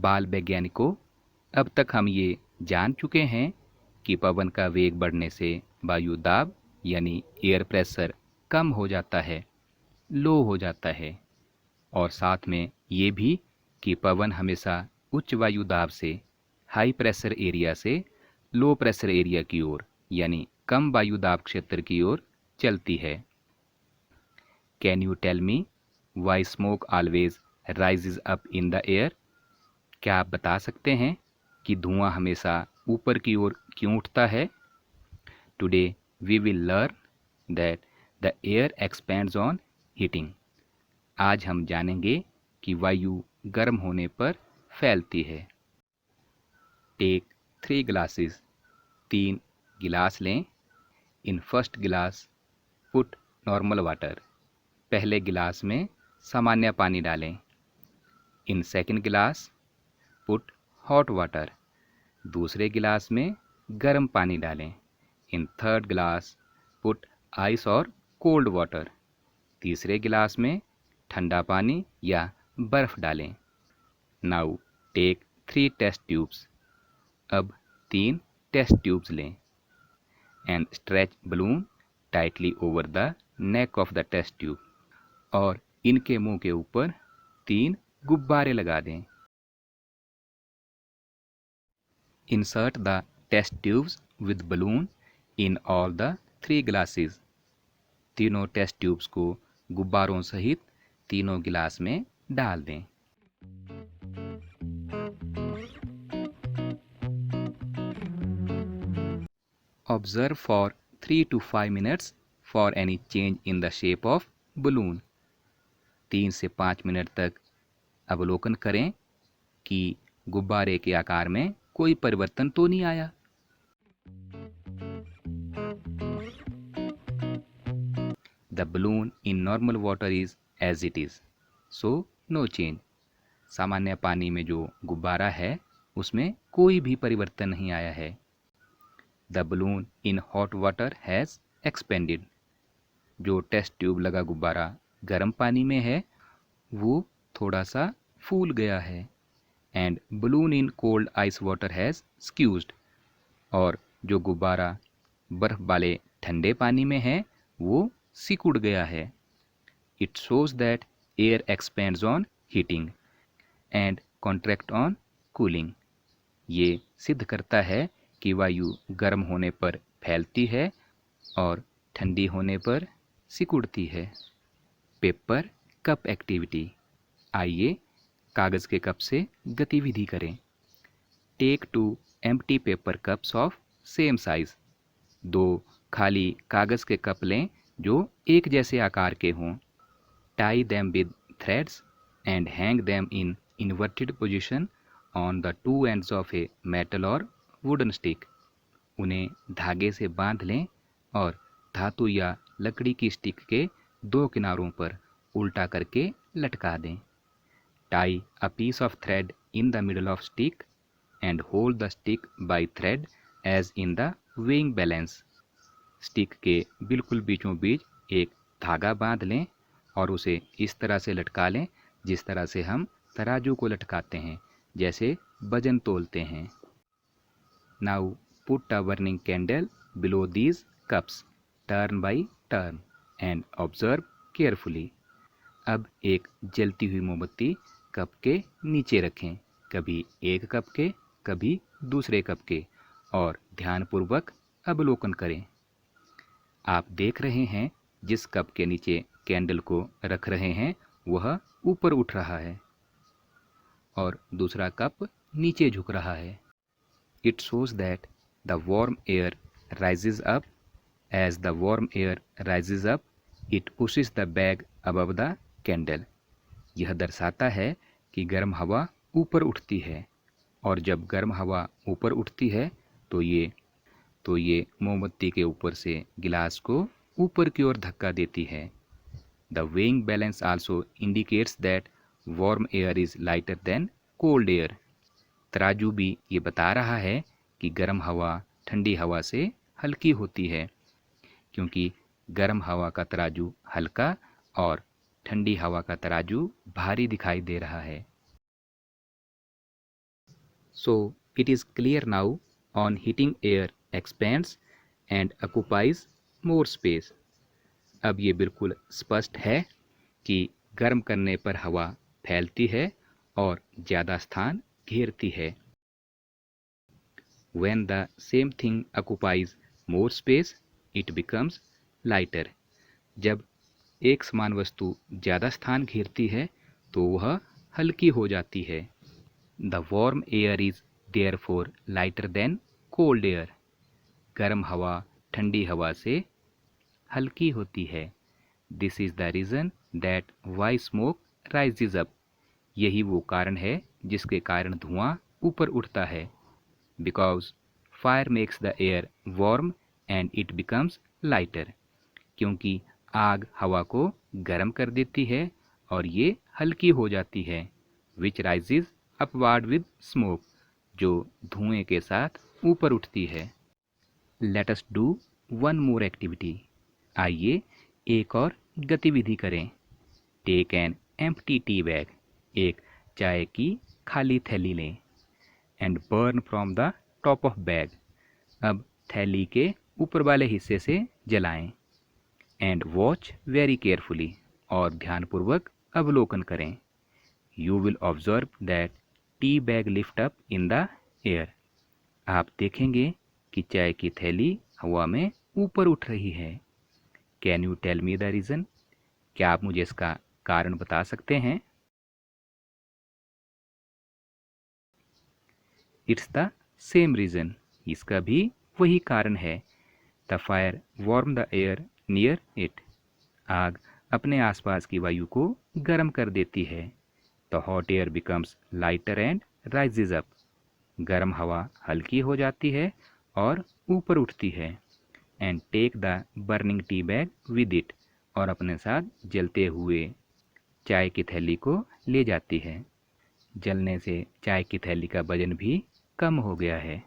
बाल वैज्ञानिकों, अब तक हम ये जान चुके हैं कि पवन का वेग बढ़ने से वायु दाब यानी एयर प्रेशर कम हो जाता है, लो हो जाता है, और साथ में ये भी कि पवन हमेशा उच्च वायु दाब से हाई प्रेशर एरिया से लो प्रेशर एरिया की ओर यानी कम वायु दाब क्षेत्र की ओर चलती है। Can you tell me why smoke always rises up in the air? क्या आप बता सकते हैं कि धुआं हमेशा ऊपर की ओर क्यों उठता है? Today we will learn that the air expands on heating. आज हम जानेंगे कि वायु गर्म होने पर फैलती है। टेक 3 ग्लासेस, 3 गिलास लें। इन फर्स्ट गिलास पुट नॉर्मल वाटर, पहले गिलास में सामान्य पानी डालें। इन सेकंड गिलास पुट हॉट वाटर, दूसरे गिलास में गर्म पानी डालें। In third glass put ice और कोल्ड वाटर, तीसरे गिलास में ठंडा पानी या बर्फ डालें। नाउ टेक 3 टेस्ट ट्यूब्स, अब 3 टेस्ट ट्यूब्स लें। And stretch balloon tightly over the neck of the test tube, और इनके मुंह के ऊपर 3 गुब्बारे लगा दें। Insert the test tubes with balloon in all the 3 glasses. तीनों टेस्ट ट्यूब्स को गुब्बारों सहित तीनों गिलास में डाल दें। Observe for 3 to 5 minutes for any change in the shape of balloon. 3 से 5 मिनट तक अवलोकन करें कि गुब्बारे के आकार में कोई परिवर्तन तो नहीं आया। The balloon in normal water is as it is, so no change. सामान्य पानी में जो गुब्बारा है उसमें कोई भी परिवर्तन नहीं आया है। The balloon in hot water has expanded. जो टेस्ट ट्यूब लगा गुब्बारा गर्म पानी में है वो थोड़ा सा फूल गया है। And balloon in cold ice water has squeezed. और जो गुब्बारा बर्फ वाले ठंडे पानी में है वो सिकुड़ गया है। It shows that air expands on heating and contract on cooling. ये सिद्ध करता है कि वायु गर्म होने पर फैलती है और ठंडी होने पर सिकुड़ती है। Paper cup activity. आइए कागज़ के कप से गतिविधि करें। Take 2 empty paper cups of same size. 2 खाली कागज़ के कप लें जो एक जैसे आकार के हों। Tie them with threads and hang them in inverted position on the 2 ends of a metal और वुडन स्टिक। उन्हें धागे से बांध लें और धातु या लकड़ी की स्टिक के 2 किनारों पर उल्टा करके लटका दें। Tie a piece of thread in the middle of stick and hold the stick by thread as in the weighing balance. Stick के बिल्कुल बीचों बीच एक धागा बांध लें और उसे इस तरह से लटका लें जिस तरह से हम तराजू को लटकाते हैं, जैसे वजन तोलते हैं। Now put a burning candle below these cups, turn by turn and observe carefully. अब एक जलती हुई मोमबत्ती कप के नीचे रखें, कभी एक कप के कभी दूसरे कप के, और ध्यानपूर्वक अवलोकन करें। आप देख रहे हैं जिस कप के नीचे कैंडल को रख रहे हैं वह ऊपर उठ रहा है और दूसरा कप नीचे झुक रहा है। It shows that the warm air rises up. As the warm air rises up it pushes the bag above the candle. यह दर्शाता है कि गर्म हवा ऊपर उठती है, और जब गर्म हवा ऊपर उठती है तो ये मोमबत्ती के ऊपर से गिलास को ऊपर की ओर धक्का देती है। The weighing balance also indicates that warm air is lighter than cold air. तराजू भी ये बता रहा है कि गर्म हवा ठंडी हवा से हल्की होती है, क्योंकि गर्म हवा का तराजू हल्का और ठंडी हवा का तराजू भारी दिखाई दे रहा है। So it is clear now on heating air expands and occupies more space. अब ये बिल्कुल स्पष्ट है कि गर्म करने पर हवा फैलती है और ज़्यादा स्थान घेरती है। When the same thing occupies more space, it becomes lighter. जब एक समान वस्तु ज़्यादा स्थान घेरती है तो वह हल्की हो जाती है। The warm air is therefore lighter than cold air. गर्म हवा ठंडी हवा से हल्की होती है। This is the reason that why smoke rises up. यही वो कारण है जिसके कारण धुआं ऊपर उठता है। Because fire makes the air warm and it becomes lighter. क्योंकि आग हवा को गर्म कर देती है और ये हल्की हो जाती है। Which rises upward with smoke. जो धुएं के साथ ऊपर उठती है। Let us do one more activity. आइए एक और गतिविधि करें। Take an empty tea bag. एक चाय की खाली थैली लें। And burn from the top of bag. अब थैली के ऊपर वाले हिस्से से जलाएं। And watch very carefully. और ध्यानपूर्वक अवलोकन करें। You will observe that tea bag lift up in the air. आप देखेंगे कि चाय की थैली हवा में ऊपर उठ रही है। Can you tell me the reason? क्या आप मुझे इसका कारण बता सकते हैं? It's the same reason. इसका भी वही कारण है। The fire warm the air near it. आग अपने आसपास की वायु को गर्म कर देती है। The hot air becomes lighter and rises up. गर्म हवा हल्की हो जाती है और ऊपर उठती है। And take the burning tea bag with it. और अपने साथ जलते हुए चाय की थैली को ले जाती है। जलने से चाय की थैली का वजन भी कम हो गया है।